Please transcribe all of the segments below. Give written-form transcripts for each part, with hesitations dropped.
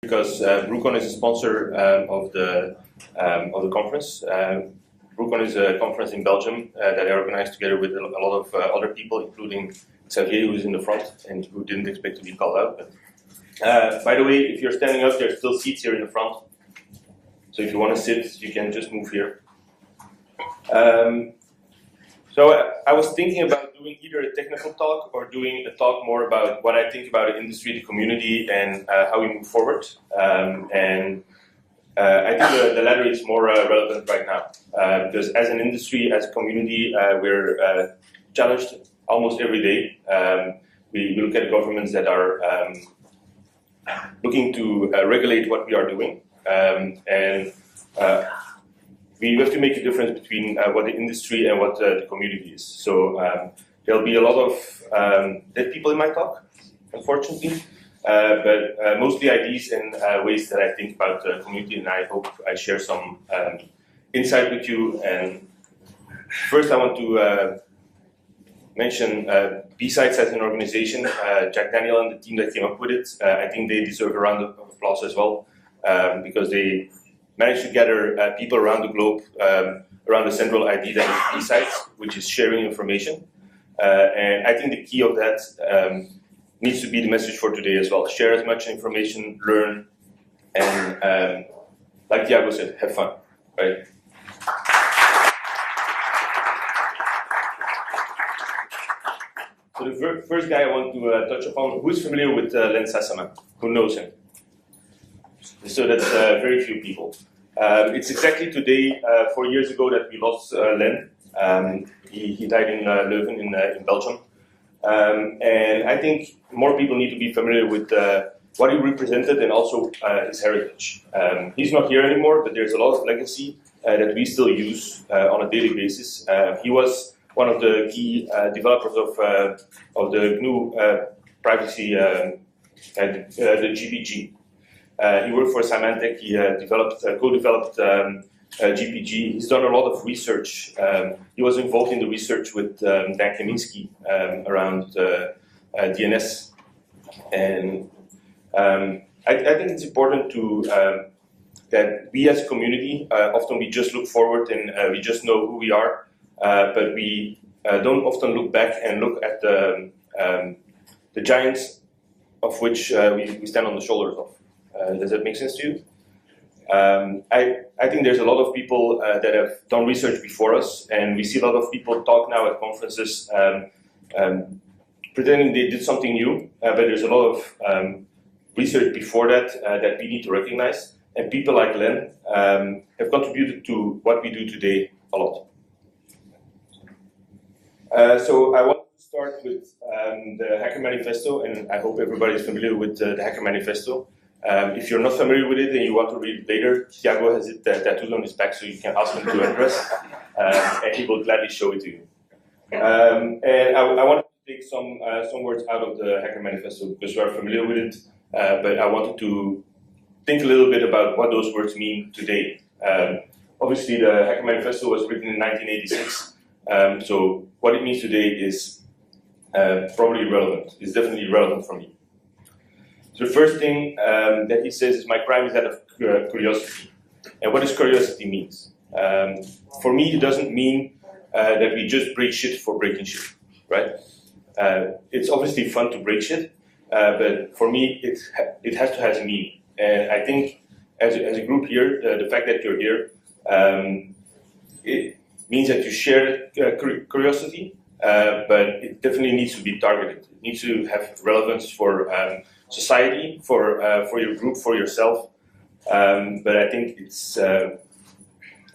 Because Brookon is a sponsor of the conference. Brookon is a conference in Belgium that I organized together with a lot of other people, including Xavier, who is in the front and who didn't expect to be called out. But, by the way, if you're standing up, there's still seats here in the front. So if you want to sit, you can just move here. So I was thinking about doing either a technical talk or doing a talk more about what I think about the industry, the community, and how we move forward. I think the latter is more relevant right now because as an industry, as a community, we're challenged almost every day. We look at governments that are looking to regulate what we are doing, we have to make a difference between what the industry and what the community is. So there'll be a lot of dead people in my talk, unfortunately, but mostly ideas and ways that I think about the community, and I hope I share some insight with you. And first I want to mention BSides as an organization, Jack Daniel and the team that came up with it. I think they deserve a round of applause as well, because they managed to gather people around the globe around the central idea that is BSides, which is sharing information. And I think the key of that needs to be the message for today as well. Share as much information, learn, and like Thiago said, have fun, right? So the first guy I want to touch upon, who is familiar with Len Sassaman? Who knows him? So that's very few people. It's exactly today, 4 years ago, that we lost Len. He died in Leuven in Belgium. And I think more people need to be familiar with what he represented and also his heritage. He's not here anymore, but there's a lot of legacy that we still use on a daily basis. He was one of the key developers of the GNU privacy, the GPG. He worked for Symantec. He co-developed GPG. He's done a lot of research. He was involved in the research with Dan Kaminsky around DNS. And I think it's important to that we as a community, often we just look forward and we just know who we are, but we don't often look back and look at the giants of which we stand on the shoulders of. Does that make sense to you? I think there's a lot of people that have done research before us, and we see a lot of people talk now at conferences pretending they did something new, but there's a lot of research before that that we need to recognize, and people like Len have contributed to what we do today a lot. So I want to start with the Hacker Manifesto, and I hope everybody is familiar with the Hacker Manifesto. If you're not familiar with it and you want to read it later, Thiago has it tattooed on his back, so you can ask him to address, and he will gladly show it to you. And I wanted to take some words out of the Hacker Manifesto because we are familiar with it, but I wanted to think a little bit about what those words mean today. Obviously, the Hacker Manifesto was written in 1986, so what it means today is probably relevant. It's definitely relevant for me. So the first thing that he says is, my crime is that of curiosity. And what does curiosity means? For me, it doesn't mean that we just break shit for breaking shit, right? It's obviously fun to break shit, but for me, it has to have a meaning. And I think as a group here, the fact that you're here, it means that you share curiosity, but it definitely needs to be targeted. It needs to have relevance for society, for your group, for yourself. But I think it's the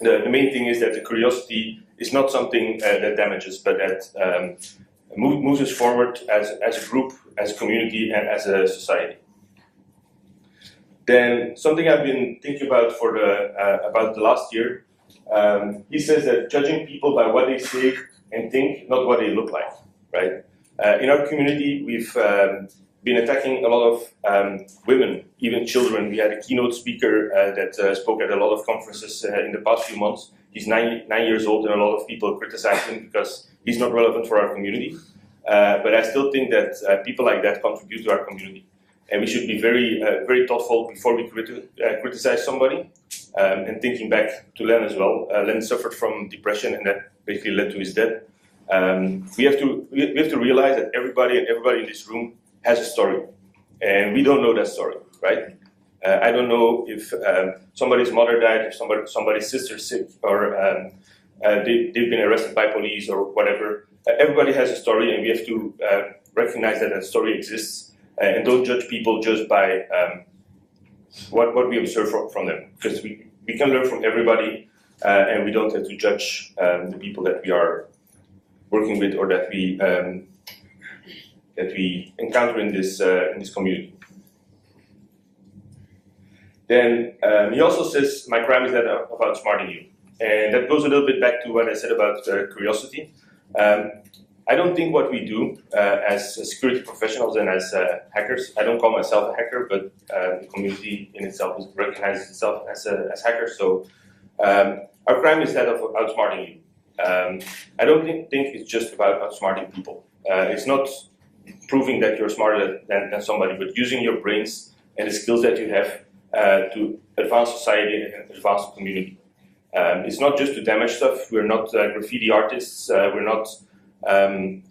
main thing is that the curiosity is not something that damages, but that moves us forward as a group, as a community, and as a society. Then something I've been thinking about about the last year. He says that judging people by what they say and think, not what they look like, right? In our community, we've been attacking a lot of women, even children. We had a keynote speaker that spoke at a lot of conferences in the past few months. He's 9 years old, and a lot of people criticize him because he's not relevant for our community. But I still think that people like that contribute to our community. and we should be very thoughtful before we criticize somebody. And thinking back to Len as well, Len suffered from depression, and that basically led to his death. We have to realize that everybody in this room has a story, and we don't know that story, right? I don't know if somebody's mother died, if somebody's sister's sick, or they've been arrested by police or whatever. Everybody has a story, and we have to recognize that story exists, and don't judge people just by what we observe from them, because we can learn from everybody, and we don't have to judge the people that we are working with or that we encounter in this community. Then he also says, my crime is that of outsmarting you. And that goes a little bit back to what I said about curiosity. I don't think what we do as security professionals and as hackers, I don't call myself a hacker, but the community in itself recognizes itself as hackers. So our crime is that of outsmarting you. I don't think it's just about outsmarting people. It's not proving that you're smarter than somebody, but using your brains and the skills that you have to advance society and advance the community. It's not just to damage stuff. We're not graffiti artists. We're not. In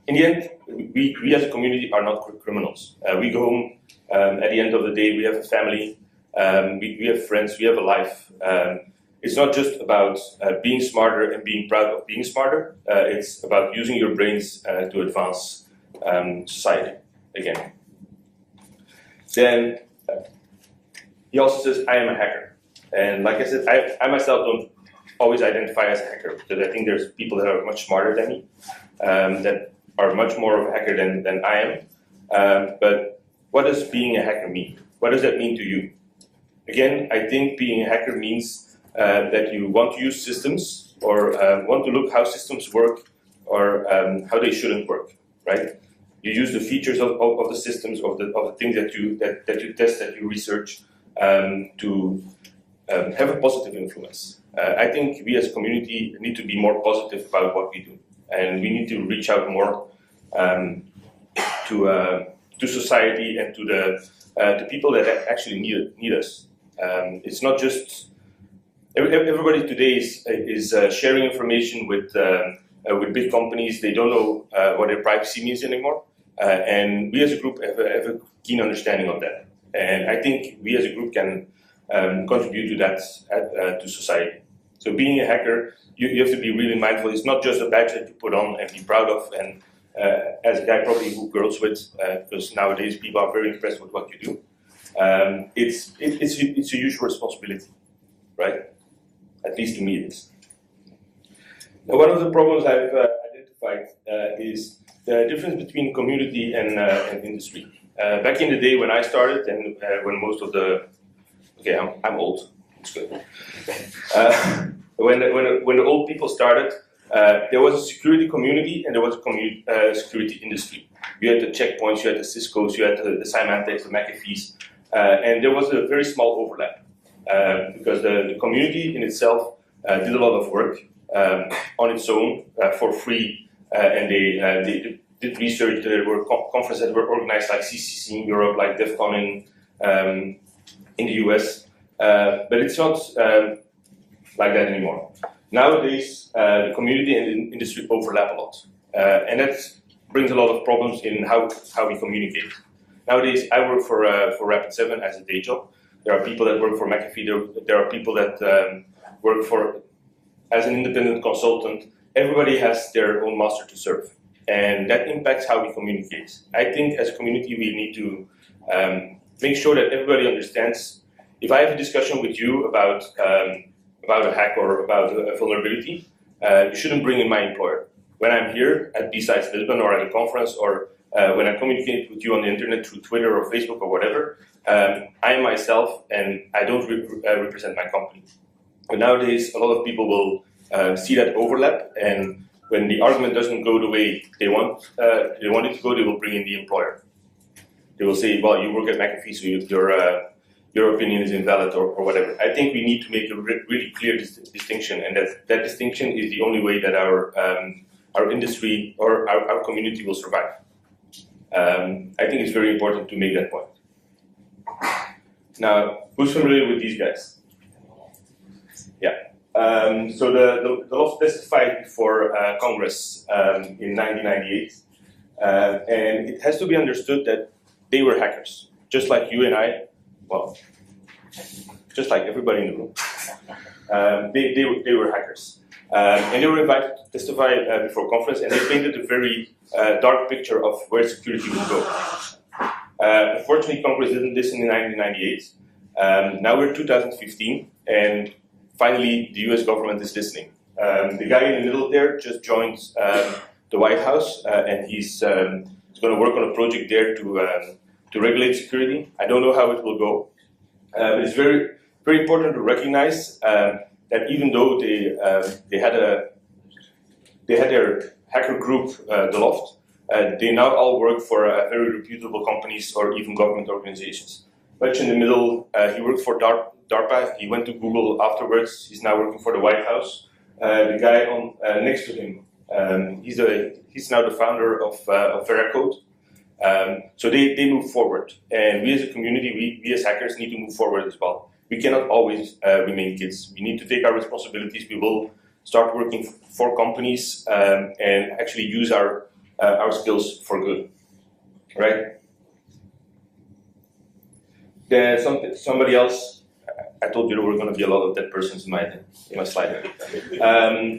the end, we as a community are not criminals. We go home at the end of the day. We have a family. We have friends. We have a life. It's not just about being smarter and being proud of being smarter. It's about using your brains to advance society again. Then he also says, I am a hacker. And like I said, I myself don't always identify as a hacker, because I think there's people that are much smarter than me, that are much more of a hacker than I am. But what does being a hacker mean? What does that mean to you? Again, I think being a hacker means that you want to use systems, or want to look how systems work, or how they shouldn't work, right? You use the features of the systems, of the things that you test, that you research, to have a positive influence. I think we as a community need to be more positive about what we do, and we need to reach out more to society and to the people that actually need us. It's not just everybody today is sharing information with big companies. They don't know what their privacy means anymore, and we as a group have a keen understanding of that. And I think we as a group can contribute to that to society. So being a hacker, you have to be really mindful. It's not just a badge that you put on and be proud of, and as a guy probably who girls with, because nowadays people are very impressed with what you do. It's a huge responsibility, right? At least to me it is. Now, one of the problems I've identified is the difference between community and industry. Back in the day when I started, and when most of the I'm old. It's good. When the old people started, there was a security community and there was a security industry. You had the checkpoints, you had the Cisco's, you had the Symantec's, the McAfee's, and there was a very small overlap because the community in itself did a lot of work on its own for free, and they did research. There were conferences that were organized like CCC in Europe, like DEF CON in the US, but it's not like that anymore. Nowadays, the community and the industry overlap a lot, and that brings a lot of problems in how we communicate. Nowadays, I work for Rapid7 as a day job. There are people that work for McAfee. There are people that work for as an independent consultant. Everybody has their own master to serve, and that impacts how we communicate. I think as a community, we need to make sure that everybody understands. If I have a discussion with you about a hack or about a vulnerability, you shouldn't bring in my employer. When I'm here at BSidesLisbon or at a conference, or when I communicate with you on the internet through Twitter or Facebook or whatever, I am myself and I don't represent my company. But nowadays, a lot of people will see that overlap, and when the argument doesn't go the way they want it to go, they will bring in the employer. They will say, well, you work at McAfee, so your opinion is invalid or whatever. I think we need to make a really clear distinction, and that distinction is the only way that our industry or our community will survive. I think it's very important to make that point. Now, who's familiar with these guys? Yeah. So the law testified before Congress in 1998, and it has to be understood that they were hackers, just like you and I. Well, just like everybody in the room. They were hackers, and they were invited to testify before conference, and they painted a very dark picture of where security would go. Unfortunately, Congress didn't listen in 1998. Now we're 2015, and finally the US government is listening. The guy in the middle there just joined the White House, and he's going to work on a project there to regulate security. I don't know how it will go, but it's very important to recognize that even though they had their hacker group, the Loft, they now all work for very reputable companies or even government organizations. Much in the middle, he worked for DARPA. He went to Google afterwards. He's now working for the White House. The guy on next to him, he's now the founder of Veracode. So they move forward, and we as a community, we as hackers need to move forward as well. We cannot always remain kids. We need to take our responsibilities. We will start working for companies and actually use our skills for good, right? There's somebody else. I told you there were going to be a lot of dead persons in my slide.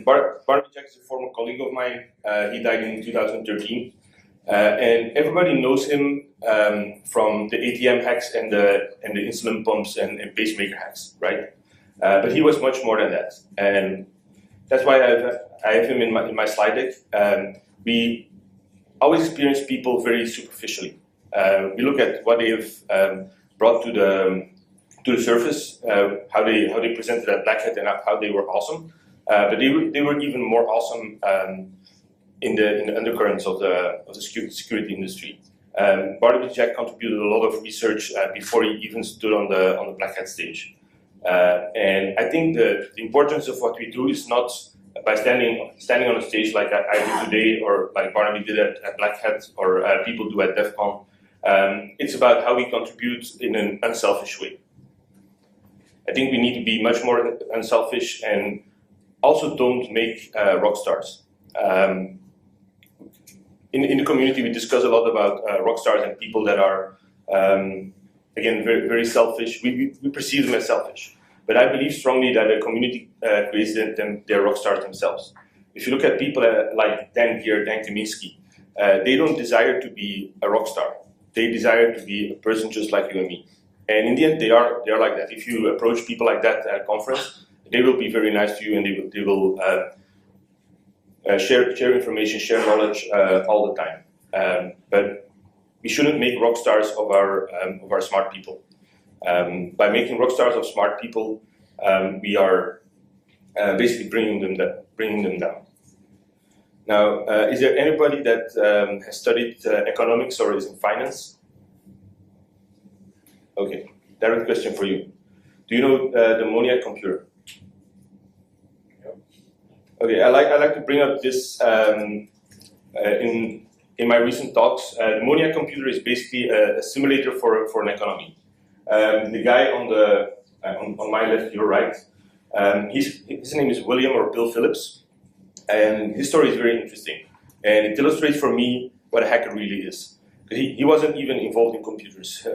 Barnaby Jack is a former colleague of mine. He died in 2013. And everybody knows him from the ATM hacks and the insulin pumps and pacemaker hacks, right? But he was much more than that, and that's why I have him in my slide deck. We always experience people very superficially. We look at what they have brought to the surface, how they presented at Black Hat, and how they were awesome. But they were even more awesome. In the undercurrents of the security industry. Barnaby Jack contributed a lot of research before he even stood on the Black Hat stage. And I think the importance of what we do is not by standing on a stage like I do today, or like Barnaby did at Black Hat, or people do at DEF CON. It's about how we contribute in an unselfish way. I think we need to be much more unselfish, and also don't make rock stars. In the community, we discuss a lot about rock stars and people that are, again, very, very selfish. We perceive them as selfish. But I believe strongly that the community creates their rock stars themselves. If you look at people like Dan Kaminsky, they don't desire to be a rock star. They desire to be a person just like you and me. And in the end, they are like that. If you approach people like that at a conference, they will be very nice to you, and they will share information, share knowledge all the time. But we shouldn't make rock stars of our smart people. By making rock stars of smart people, we are basically bringing them down. Now, is there anybody that has studied economics or is in finance? Okay, direct question for you. Do you know the Moniac computer? Okay, I like to bring up this in my recent talks. The Moniac computer is basically a simulator for an economy. The guy on my left, your right, his name is William or Bill Phillips, and his story is very interesting, and it illustrates for me what a hacker really is. He wasn't even involved in computers.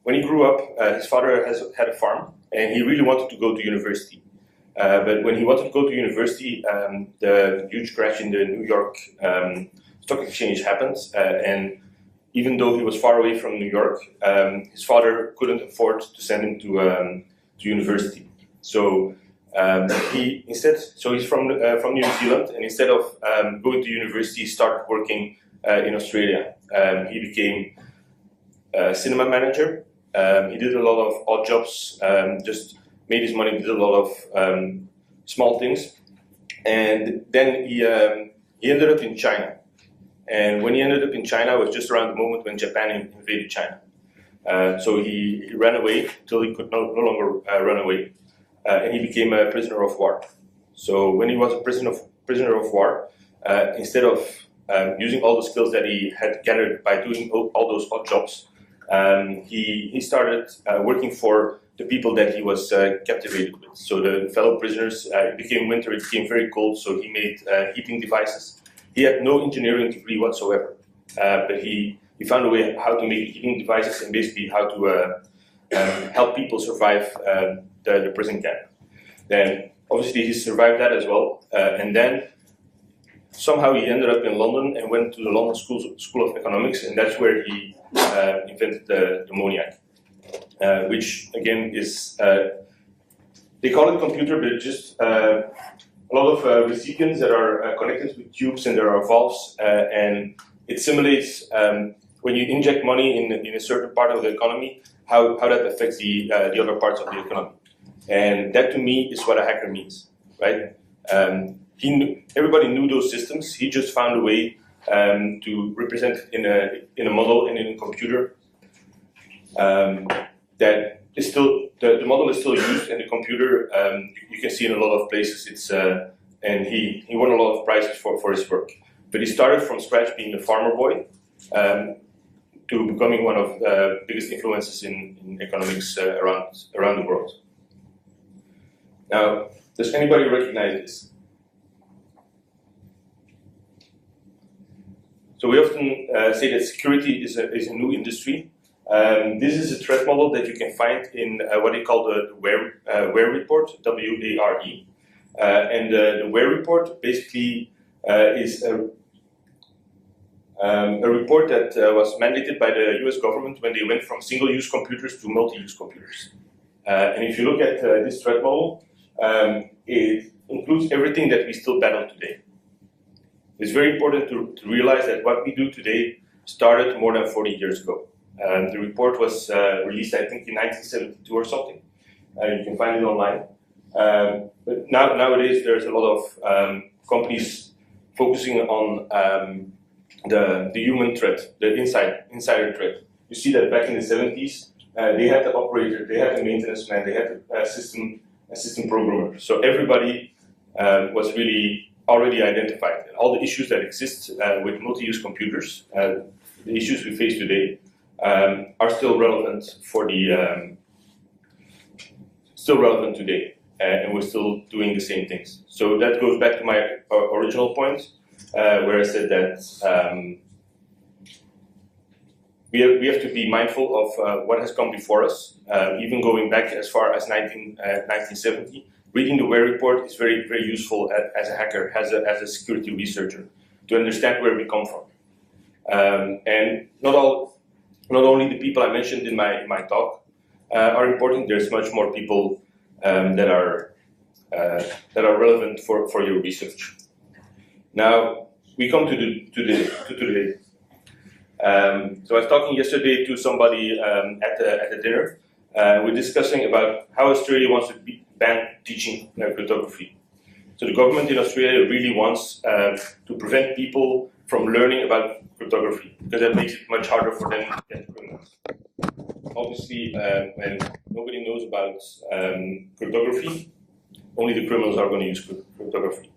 When he grew up, his father had a farm, and he really wanted to go to university. But when he wanted to go to university, the huge crash in the New York Stock Exchange happened, and even though he was far away from New York, his father couldn't afford to send him to university. So he's from New Zealand, and instead of going to university, he started working in Australia. He became a cinema manager. He did a lot of odd jobs, just made his money, did a lot of small things, and then he ended up in China. And when he ended up in China, it was just around the moment when Japan invaded China. So he ran away until he could no longer run away, and he became a prisoner of war. So when he was a prisoner of war, instead of using all the skills that he had gathered by doing all those odd jobs, he started working for the people that he was captivated with. So the fellow prisoners, it became winter, it became very cold, so he made heating devices. He had no engineering degree whatsoever, but he found a way how to make heating devices and basically how to help people survive the prison camp. Then obviously he survived that as well, and then somehow he ended up in London and went to the London School of Economics, and that's where he invented the ammoniac, which again is, they call it computer, but it's just a lot of recipients that are connected with tubes, and there are valves, and it simulates when you inject money in a certain part of the economy, how that affects the other parts of the economy. And that to me is what a hacker means, right? Everybody knew those systems. He just found a way to represent in a model and in a computer that is still, the model is still used, and the computer you can see in a lot of places. It's and he won a lot of prizes for his work. But he started from scratch, being a farmer boy, to becoming one of the biggest influences in economics around the world. Now, does anybody recognize this? So we often say that security is a new industry. This is a threat model that you can find in what they call the WARE report, W-A-R-E. And the WARE report basically is a report that was mandated by the US government when they went from single-use computers to multi-use computers. And if you look at this threat model, it includes everything that we still battle today. It's very important to realize that what we do today started more than 40 years ago. The report was released, I think, in 1972 or something. You can find it online. But nowadays, there's a lot of companies focusing on the human threat, the insider threat. You see that back in the 70s, they had the operator, they had the maintenance man, they had the system programmer. So everybody was really already identified. And all the issues that exist with multi-use computers, the issues we face today, are still relevant for the today, and we're still doing the same things. So that goes back to my original point, where I said that we have to be mindful of what has come before us, even going back as far as 1970. Reading the WARE report is very, very useful as a hacker, as a security researcher, to understand where we come from. And not only the people I mentioned in my talk are important. There's much more people that are relevant for your research. Now we come to today. So I was talking yesterday to somebody at the dinner. We're discussing about how Australia wants to ban teaching cryptography. So the government in Australia really wants to prevent people from learning about cryptography, because that makes it much harder for them to get criminals. Obviously, when nobody knows about cryptography, only the criminals are going to use cryptography.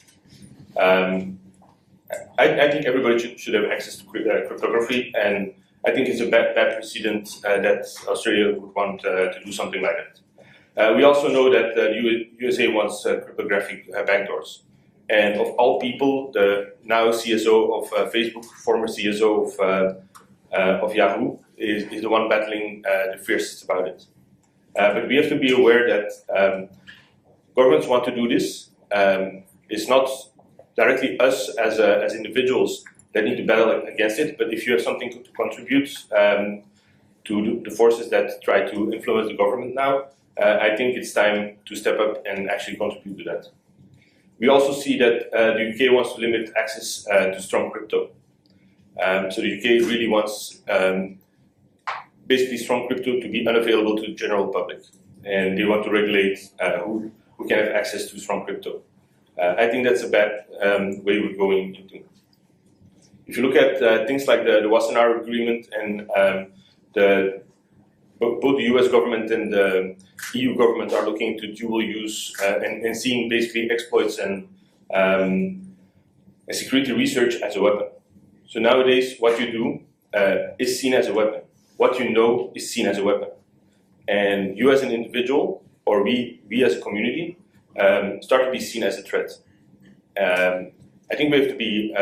I think everybody should have access to cryptography, and I think it's a bad precedent that Australia would want to do something like that. We also know that the USA wants cryptographic backdoors. And of all people, the now CSO of Facebook, former CSO of Yahoo, is the one battling the fiercest about it. But we have to be aware that governments want to do this. It's not directly us as individuals that need to battle against it, but if you have something to contribute to the forces that try to influence the government now, I think it's time to step up and actually contribute to that. We also see that the UK wants to limit access to strong crypto. So the UK really wants basically strong crypto to be unavailable to the general public, and they want to regulate who can have access to strong crypto. I think that's a bad way we're going into. If you look at things like the Wassenaar Agreement and both the US government and the EU government are looking into dual use and seeing basically exploits and security research as a weapon. So nowadays, what you do is seen as a weapon. What you know is seen as a weapon. And you as an individual, or we as a community, start to be seen as a threat. I think we have to be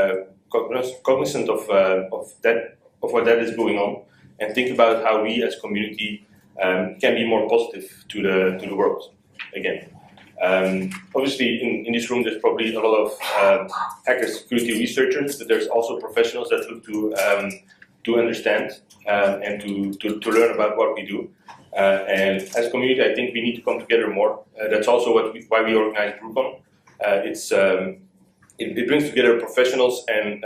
cognizant of what that is going on, and think about how we as a community can be more positive to the world. Again, obviously in this room there's probably a lot of hacker security researchers, but there's also professionals that look to understand and to learn about what we do. And as a community, I think we need to come together more. That's also why we organize Groupon. It brings together professionals and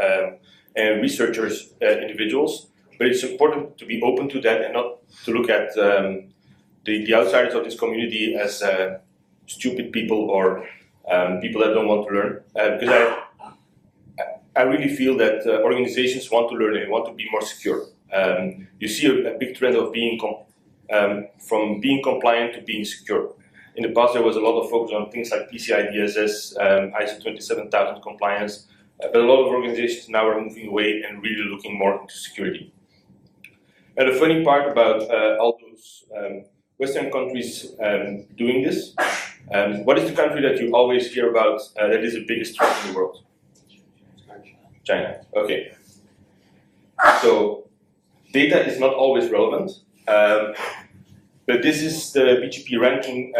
researchers, individuals, but it's important to be open to that and not to look at the outsiders of this community as stupid people or people that don't want to learn. Because I really feel that organizations want to learn and want to be more secure. You see a big trend of being from being compliant to being secure. In the past, there was a lot of focus on things like PCI DSS, ISO 27000 compliance, but a lot of organizations now are moving away and really looking more into security. And the funny part about all those Western countries doing this, what is the country that you always hear about that is the biggest threat in the world? China. Okay. So data is not always relevant. But this is the BGP ranking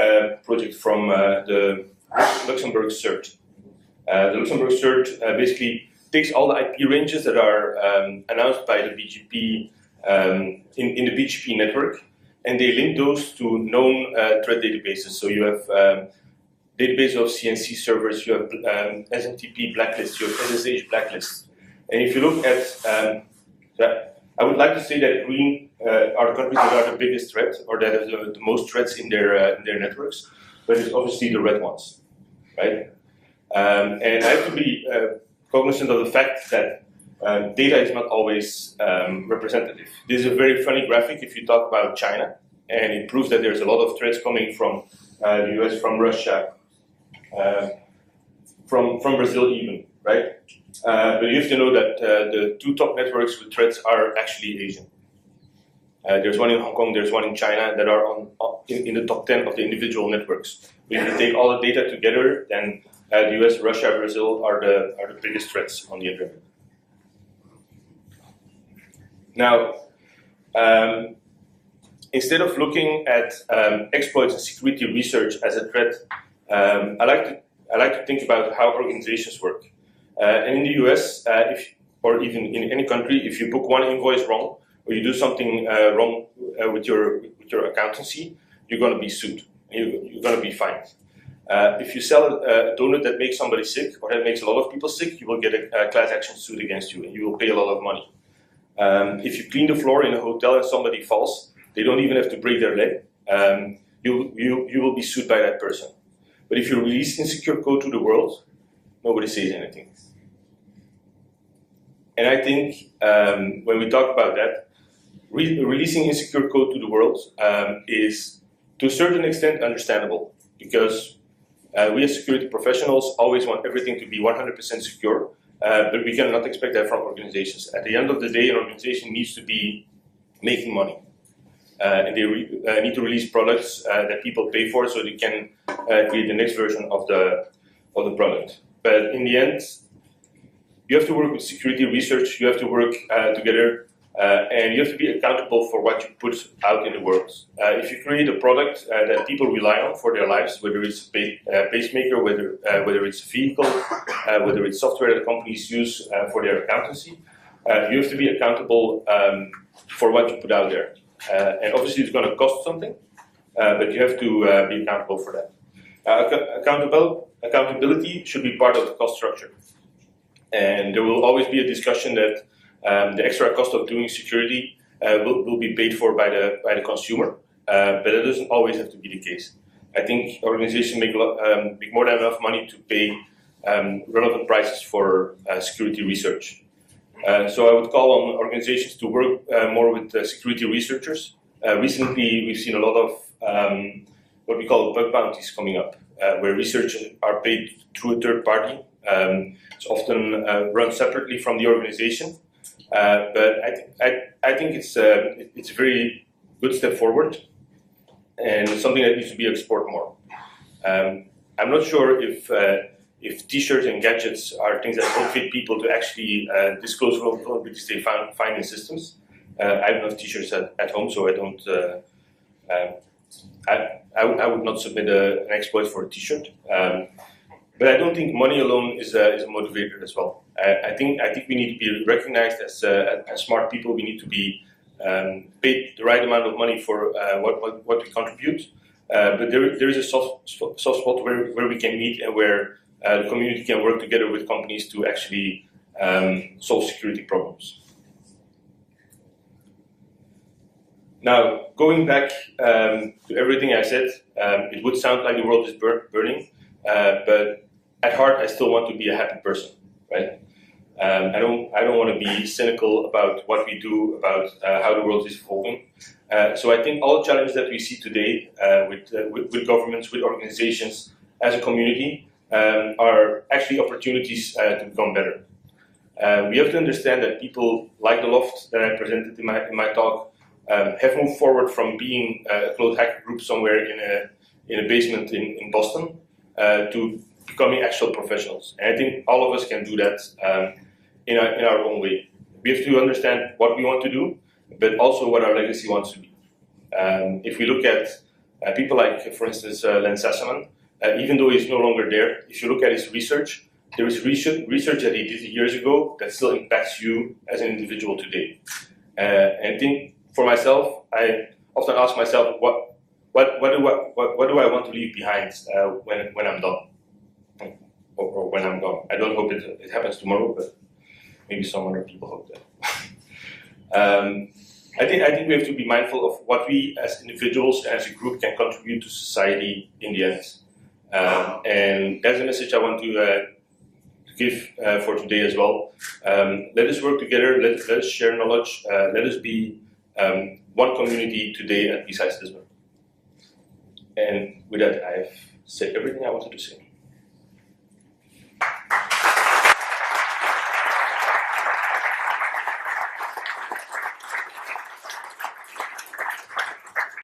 project from the Luxembourg CERT. The Luxembourg CERT basically takes all the IP ranges that are announced by the BGP in the BGP network, and they link those to known threat databases. So you have database of CNC servers, you have SMTP blacklists, you have SSH blacklists. And if you look at that, I would like to say that green are the countries that are the biggest threat, or that have the most threats in their networks, but it's obviously the red ones, right? And I have to be cognizant of the fact that data is not always representative. This is a very funny graphic if you talk about China, and it proves that there's a lot of threats coming from the US, from Russia, from Brazil even, right? But you have to know that the two top networks with threats are actually Asian. There's one in Hong Kong, there's one in China that are in the top 10 of the individual networks. But if you take all the data together, then the US, Russia, Brazil are the biggest threats on the internet. Now, instead of looking at exploits and security research as a threat, I like to think about how organizations work. And in the US, or even in any country, if you book one invoice wrong, or you do something wrong with your accountancy, you're going to be sued. You're going to be fined. If you sell a donut that makes somebody sick, or that makes a lot of people sick, you will get a class action suit against you, and you will pay a lot of money. If you clean the floor in a hotel and somebody falls, they don't even have to break their leg. You will be sued by that person. But if you release insecure code to the world, nobody says anything. And I think when we talk about that, releasing insecure code to the world is to a certain extent understandable, because we as security professionals always want everything to be 100% secure, but we cannot expect that from organizations. At the end of the day, an organization needs to be making money. And they need to release products that people pay for, so they can create the next version of the product. But in the end, you have to work with security research, you have to work together, and you have to be accountable for what you put out in the world. If you create a product that people rely on for their lives, whether it's a pacemaker, whether it's a vehicle, whether it's software that companies use for their accountancy, you have to be accountable for what you put out there. And obviously it's going to cost something, but you have to be accountable for that. Accountability should be part of the cost structure. And there will always be a discussion that the extra cost of doing security will be paid for by the consumer, but it doesn't always have to be the case. I think organizations make more than enough money to pay relevant prices for security research. So I would call on organizations to work more with security researchers. Recently, we've seen a lot of what we call bug bounties coming up, where researchers are paid through a third party. It's often run separately from the organization, But I think it's a very good step forward, and something that needs to be explored more. I'm not sure if T-shirts and gadgets are things that motivate people to actually disclose vulnerabilities they find in systems. I have enough T-shirts at home, so I don't. I would not submit an exploit for a T-shirt. But I don't think money alone is a motivator as well. I think we need to be recognized as smart people. We need to be paid the right amount of money for what we contribute. But there is a soft spot where we can meet and where the community can work together with companies to actually solve security problems. Now, going back to everything I said, it would sound like the world is burning, but at heart, I still want to be a happy person, right? I don't want to be cynical about what we do, about how the world is evolving. So I think all the challenges that we see today with governments, with organizations, as a community, are actually opportunities to become better. We have to understand that people like the Loft that I presented in my talk have moved forward from being a closed hacker group somewhere in a basement in Boston to becoming actual professionals. And I think all of us can do that in our own way. We have to understand what we want to do, but also what our legacy wants to be. If we look at people like, for instance, Len Sassaman, even though he's no longer there, if you look at his research, there is research that he did years ago that still impacts you as an individual today. And I think for myself, I often ask myself, what do I want to leave behind when I'm done, or when I'm gone? I don't hope it happens tomorrow, but maybe some other people hope that. I think we have to be mindful of what we as individuals and as a group can contribute to society in the end. And that's a message I want to give for today as well. Let us work together, let us share knowledge, let us be one community today at BSidesLisbon. And with that, I have said everything I wanted to say.